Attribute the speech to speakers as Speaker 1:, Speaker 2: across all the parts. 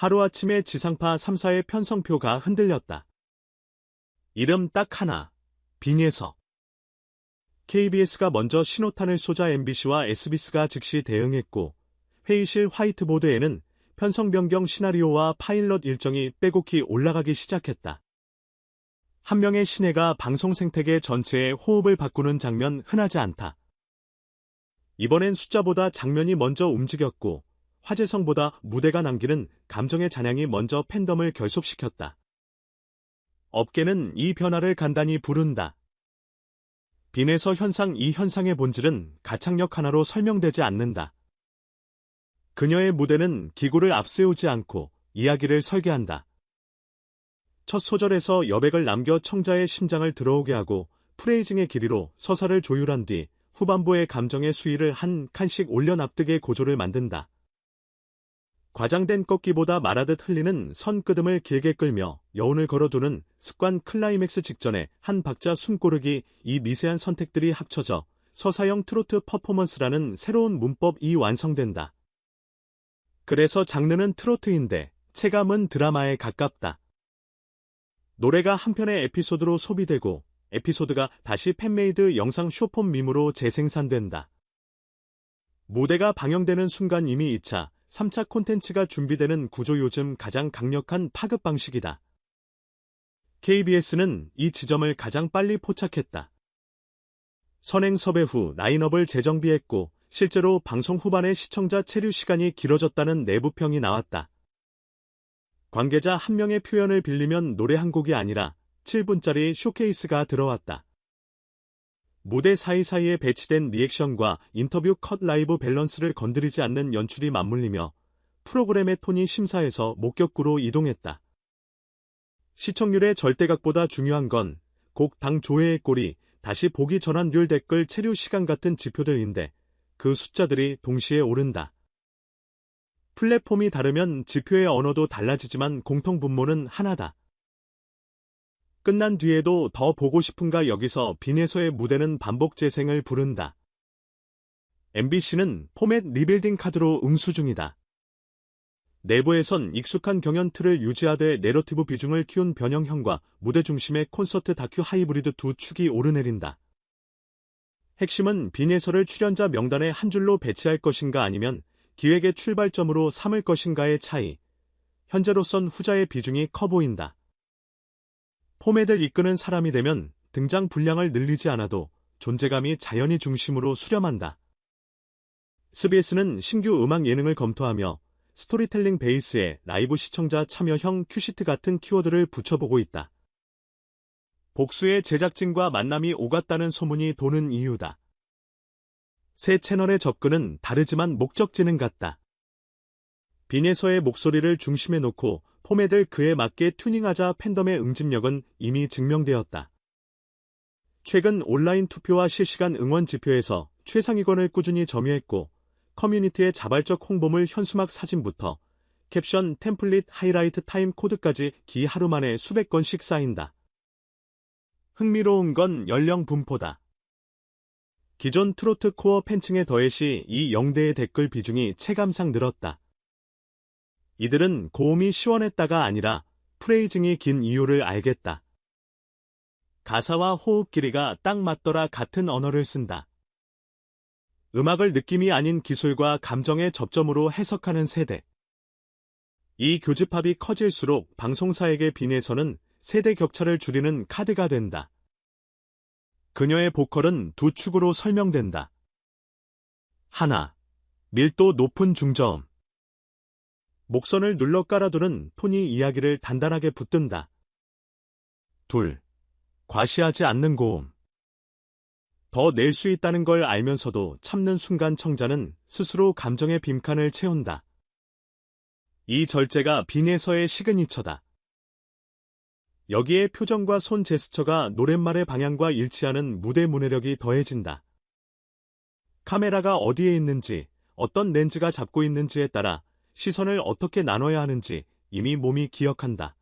Speaker 1: 하루아침에 지상파 3사의 편성표가 흔들렸다. 이름 딱 하나, 빈예서. KBS가 먼저 신호탄을 쏘자 MBC와 SBS가 즉시 대응했고 회의실 화이트보드에는 편성 변경 시나리오와 파일럿 일정이 빼곡히 올라가기 시작했다. 한 명의 신예가 방송 생태계 전체의 호흡을 바꾸는 장면 흔하지 않다. 이번엔 숫자보다 장면이 먼저 움직였고 화제성보다 무대가 남기는 감정의 잔향이 먼저 팬덤을 결속시켰다. 업계는 이 변화를 간단히 부른다. 빈에서 현상. 이 현상의 본질은 가창력 하나로 설명되지 않는다. 그녀의 무대는 기구를 앞세우지 않고 이야기를 설계한다. 첫 소절에서 여백을 남겨 청자의 심장을 들어오게 하고 프레이징의 길이로 서사를 조율한 뒤 후반부의 감정의 수위를 한 칸씩 올려 납득의 고조를 만든다. 과장된 꺾기보다 말하듯 흘리는 선끄듬을 길게 끌며 여운을 걸어두는 습관. 클라이맥스 직전에 한 박자 숨고르기. 이 미세한 선택들이 합쳐져 서사형 트로트 퍼포먼스라는 새로운 문법이 완성된다. 그래서 장르는 트로트인데 체감은 드라마에 가깝다. 노래가 한 편의 에피소드로 소비되고 에피소드가 다시 팬메이드 영상 쇼폼 밈으로 재생산된다. 무대가 방영되는 순간 이미 2차, 3차 콘텐츠가 준비되는 구조. 요즘 가장 강력한 파급 방식이다. KBS는 이 지점을 가장 빨리 포착했다. 선행 섭외 후 라인업을 재정비했고 실제로 방송 후반에 시청자 체류 시간이 길어졌다는 내부평이 나왔다. 관계자 한 명의 표현을 빌리면 노래 한 곡이 아니라 7분짜리 쇼케이스가 들어왔다. 무대 사이사이에 배치된 리액션과 인터뷰 컷 라이브 밸런스를 건드리지 않는 연출이 맞물리며 프로그램의 톤이 심사에서 목격구로 이동했다. 시청률의 절대각보다 중요한 건 곡당 조회의 꼴이 다시 보기 전환율 댓글 체류 시간 같은 지표들인데 그 숫자들이 동시에 오른다. 플랫폼이 다르면 지표의 언어도 달라지지만 공통 분모는 하나다. 끝난 뒤에도 더 보고 싶은가. 여기서 빈에서의 무대는 반복 재생을 부른다. MBC는 포맷 리빌딩 카드로 응수 중이다. 내부에선 익숙한 경연 틀을 유지하되 내러티브 비중을 키운 변형형과 무대 중심의 콘서트 다큐 하이브리드 두 축이 오르내린다. 핵심은 빈예서를 출연자 명단에 한 줄로 배치할 것인가 아니면 기획의 출발점으로 삼을 것인가의 차이. 현재로선 후자의 비중이 커 보인다. 포맷을 이끄는 사람이 되면 등장 분량을 늘리지 않아도 존재감이 자연히 중심으로 수렴한다. SBS는 신규 음악 예능을 검토하며 스토리텔링 베이스에 라이브 시청자 참여형 큐시트 같은 키워드를 붙여보고 있다. 복수의 제작진과 만남이 오갔다는 소문이 도는 이유다. 새 채널의 접근은 다르지만 목적지는 같다. 빈예서의 목소리를 중심에 놓고 포맷을 그에 맞게 튜닝하자. 팬덤의 응집력은 이미 증명되었다. 최근 온라인 투표와 실시간 응원 지표에서 최상위권을 꾸준히 점유했고 커뮤니티의 자발적 홍보물 현수막 사진부터 캡션, 템플릿, 하이라이트, 타임 코드까지 기 하루 만에 수백 건씩 쌓인다. 흥미로운 건 연령 분포다. 기존 트로트 코어 팬층에 더해시 이 영대의 댓글 비중이 체감상 늘었다. 이들은 고음이 시원했다가 아니라 프레이징이 긴 이유를 알겠다. 가사와 호흡 길이가 딱 맞더라. 같은 언어를 쓴다. 음악을 느낌이 아닌 기술과 감정의 접점으로 해석하는 세대. 이 교집합이 커질수록 방송사에게 빈에서는 세대 격차를 줄이는 카드가 된다. 그녀의 보컬은 두 축으로 설명된다. 하나, 밀도 높은 중저음. 목선을 눌러 깔아두는 톤이 이야기를 단단하게 붙든다. 둘, 과시하지 않는 고음. 더 낼 수 있다는 걸 알면서도 참는 순간 청자는 스스로 감정의 빈칸을 채운다. 이 절제가 빈에서의 시그니처다. 여기에 표정과 손 제스처가 노랫말의 방향과 일치하는 무대 문해력이 더해진다. 카메라가 어디에 있는지, 어떤 렌즈가 잡고 있는지에 따라 시선을 어떻게 나눠야 하는지 이미 몸이 기억한다.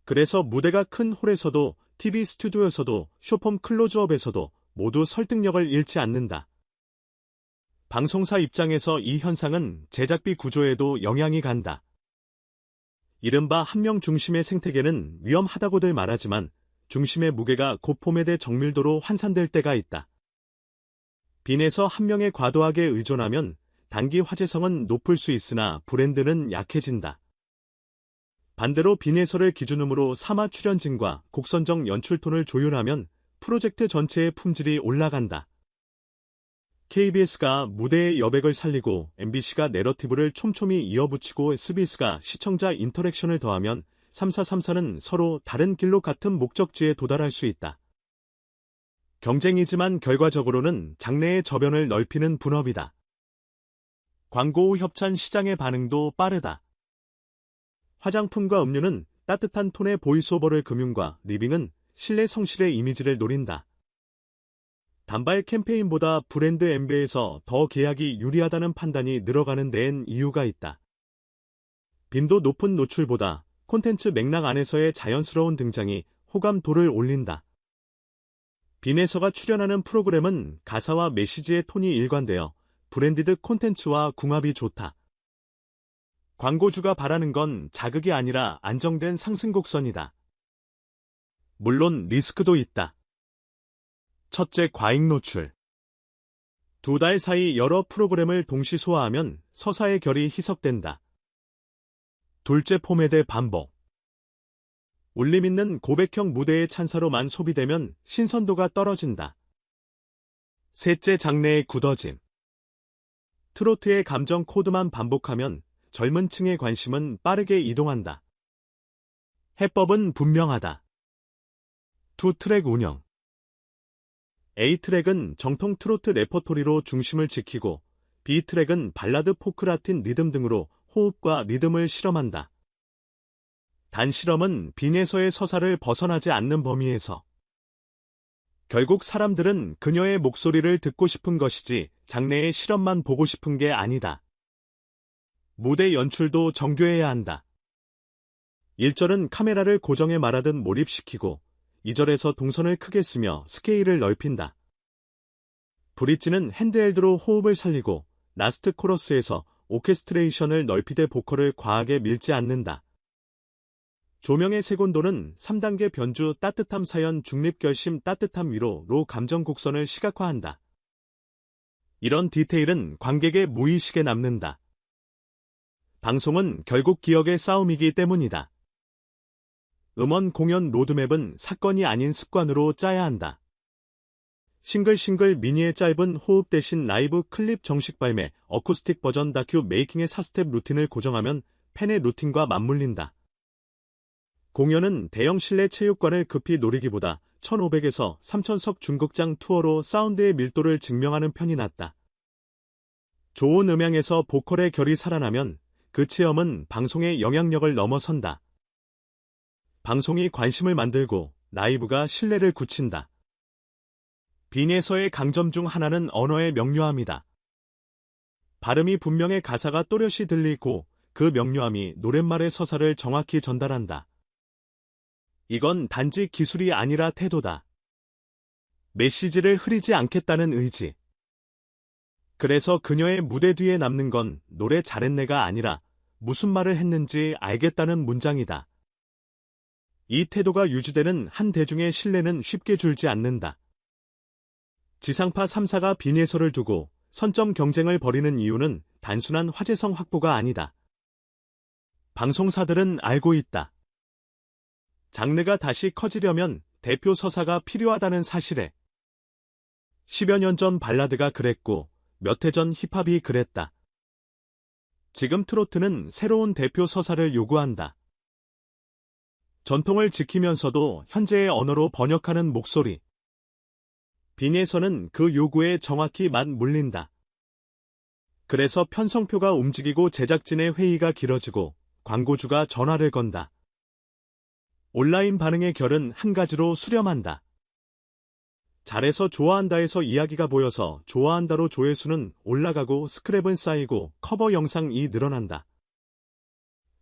Speaker 1: 그래서 무대가 큰 홀에서도 TV 스튜디오에서도 쇼폼 클로즈업에서도 모두 설득력을 잃지 않는다. 방송사 입장에서 이 현상은 제작비 구조에도 영향이 간다. 이른바 한 명 중심의 생태계는 위험하다고들 말하지만 중심의 무게가 고폼에 정밀도로 환산될 때가 있다. 빈에서 한 명에 과도하게 의존하면 단기 화제성은 높을 수 있으나 브랜드는 약해진다. 반대로 빈에서를 기준으로 사마 출연진과 곡선적 연출톤을 조율하면 프로젝트 전체의 품질이 올라간다. KBS가 무대의 여백을 살리고 MBC가 내러티브를 촘촘히 이어붙이고 SBS가 시청자 인터랙션을 더하면 3434는 서로 다른 길로 같은 목적지에 도달할 수 있다. 경쟁이지만 결과적으로는 장래의 저변을 넓히는 분업이다. 광고 후 협찬 시장의 반응도 빠르다. 화장품과 음료는 따뜻한 톤의 보이스오버를 금융과 리빙은 실내 성실의 이미지를 노린다. 단발 캠페인보다 브랜드 MB에서 더 계약이 유리하다는 판단이 늘어가는 데엔 이유가 있다. 빈도 높은 노출보다 콘텐츠 맥락 안에서의 자연스러운 등장이 호감도를 올린다. 빈에서가 출연하는 프로그램은 가사와 메시지의 톤이 일관되어 브랜디드 콘텐츠와 궁합이 좋다. 광고주가 바라는 건 자극이 아니라 안정된 상승 곡선이다. 물론 리스크도 있다. 첫째, 과잉 노출. 2달 사이 여러 프로그램을 동시 소화하면 서사의 결이 희석된다. 둘째, 포맷의 반복. 울림 있는 고백형 무대의 찬사로만 소비되면 신선도가 떨어진다. 셋째, 장르의 굳어짐. 트로트의 감정 코드만 반복하면 젊은 층의 관심은 빠르게 이동한다. 해법은 분명하다. 2트랙 운영. A트랙은 정통 트로트 레퍼토리로 중심을 지키고 B트랙은 발라드 포크 라틴 리듬 등으로 호흡과 리듬을 실험한다. 단실험은 빈에서의 서사를 벗어나지 않는 범위에서. 결국 사람들은 그녀의 목소리를 듣고 싶은 것이지 장래의 실험만 보고 싶은 게 아니다. 무대 연출도 정교해야 한다. 1절은 카메라를 고정해 말하듯 몰입시키고 2절에서 동선을 크게 쓰며 스케일을 넓힌다. 브릿지는 핸드헬드로 호흡을 살리고 라스트 코러스에서 오케스트레이션을 넓히되 보컬을 과하게 밀지 않는다. 조명의 색온도는 3단계 변주 따뜻함 사연 중립결심 따뜻함 위로로 감정 곡선을 시각화한다. 이런 디테일은 관객의 무의식에 남는다. 방송은 결국 기억의 싸움이기 때문이다. 음원 공연 로드맵은 사건이 아닌 습관으로 짜야 한다. 싱글싱글 미니의 짧은 호흡 대신 라이브 클립 정식 발매, 어쿠스틱 버전 다큐 메이킹의 4스텝 루틴을 고정하면 팬의 루틴과 맞물린다. 공연은 대형 실내 체육관을 급히 노리기보다 1,500에서 3,000석 중극장 투어로 사운드의 밀도를 증명하는 편이 낫다. 좋은 음향에서 보컬의 결이 살아나면 그 체험은 방송의 영향력을 넘어선다. 방송이 관심을 만들고 라이브가 신뢰를 굳힌다. 빈에서의 강점 중 하나는 언어의 명료함이다. 발음이 분명해 가사가 또렷이 들리고 그 명료함이 노랫말의 서사를 정확히 전달한다. 이건 단지 기술이 아니라 태도다. 메시지를 흐리지 않겠다는 의지. 그래서 그녀의 무대 뒤에 남는 건 노래 잘했네가 아니라 무슨 말을 했는지 알겠다는 문장이다. 이 태도가 유지되는 한 대중의 신뢰는 쉽게 줄지 않는다. 지상파 3사가 빈에서를 두고 선점 경쟁을 벌이는 이유는 단순한 화제성 확보가 아니다. 방송사들은 알고 있다. 장르가 다시 커지려면 대표 서사가 필요하다는 사실에. 10여 년 전 발라드가 그랬고 몇 해 전 힙합이 그랬다. 지금 트로트는 새로운 대표 서사를 요구한다. 전통을 지키면서도 현재의 언어로 번역하는 목소리. 빈에서는 그 요구에 정확히 맞물린다. 그래서 편성표가 움직이고 제작진의 회의가 길어지고 광고주가 전화를 건다. 온라인 반응의 결은 한 가지로 수렴한다. 잘해서 좋아한다에서 이야기가 보여서 좋아한다로 조회수는 올라가고 스크랩은 쌓이고 커버 영상이 늘어난다.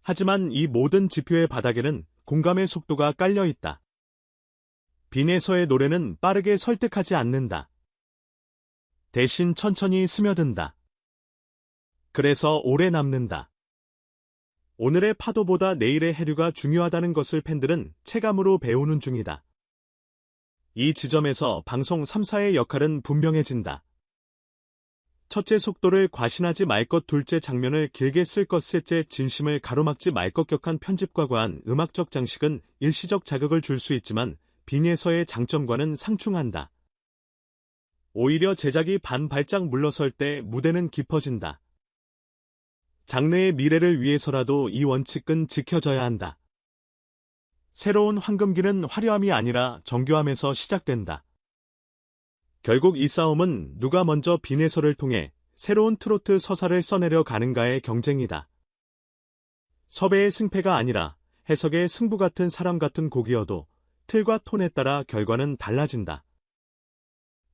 Speaker 1: 하지만 이 모든 지표의 바닥에는 공감의 속도가 깔려 있다. 빈에서의 노래는 빠르게 설득하지 않는다. 대신 천천히 스며든다. 그래서 오래 남는다. 오늘의 파도보다 내일의 해류가 중요하다는 것을 팬들은 체감으로 배우는 중이다. 이 지점에서 방송 3사의 역할은 분명해진다. 첫째, 속도를 과신하지 말 것. 둘째, 장면을 길게 쓸 것. 셋째, 진심을 가로막지 말 것. 격한 편집과 과한 음악적 장식은 일시적 자극을 줄 수 있지만 빈에서의 장점과는 상충한다. 오히려 제작이 반발짝 물러설 때 무대는 깊어진다. 장르의 미래를 위해서라도 이 원칙은 지켜져야 한다. 새로운 황금기는 화려함이 아니라 정교함에서 시작된다. 결국 이 싸움은 누가 먼저 빈에서를 통해 새로운 트로트 서사를 써내려 가는가의 경쟁이다. 섭외의 승패가 아니라 해석의 승부. 같은 사람 같은 곡이어도 틀과 톤에 따라 결과는 달라진다.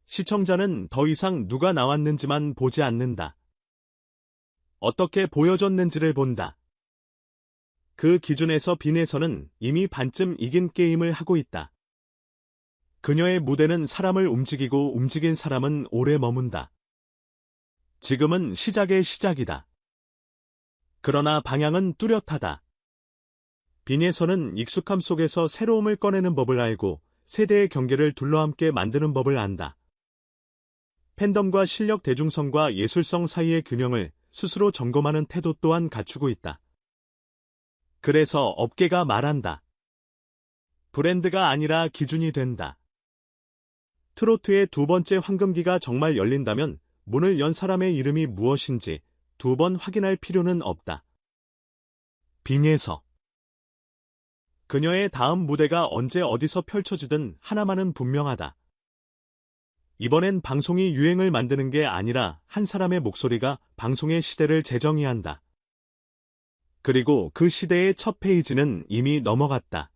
Speaker 1: 시청자는 더 이상 누가 나왔는지만 보지 않는다. 어떻게 보여줬는지를 본다. 그 기준에서 빈에서는 이미 반쯤 이긴 게임을 하고 있다. 그녀의 무대는 사람을 움직이고 움직인 사람은 오래 머문다. 지금은 시작의 시작이다. 그러나 방향은 뚜렷하다. 빈에서는 익숙함 속에서 새로움을 꺼내는 법을 알고 세대의 경계를 둘러함께 만드는 법을 안다. 팬덤과 실력, 대중성과 예술성 사이의 균형을 스스로 점검하는 태도 또한 갖추고 있다. 그래서 업계가 말한다. 브랜드가 아니라 기준이 된다. 트로트의 두 번째 황금기가 정말 열린다면 문을 연 사람의 이름이 무엇인지 두 번 확인할 필요는 없다. 빈에서 그녀의 다음 무대가 언제 어디서 펼쳐지든 하나만은 분명하다. 이번엔 방송이 유행을 만드는 게 아니라 한 사람의 목소리가 방송의 시대를 재정의한다. 그리고 그 시대의 첫 페이지는 이미 넘어갔다.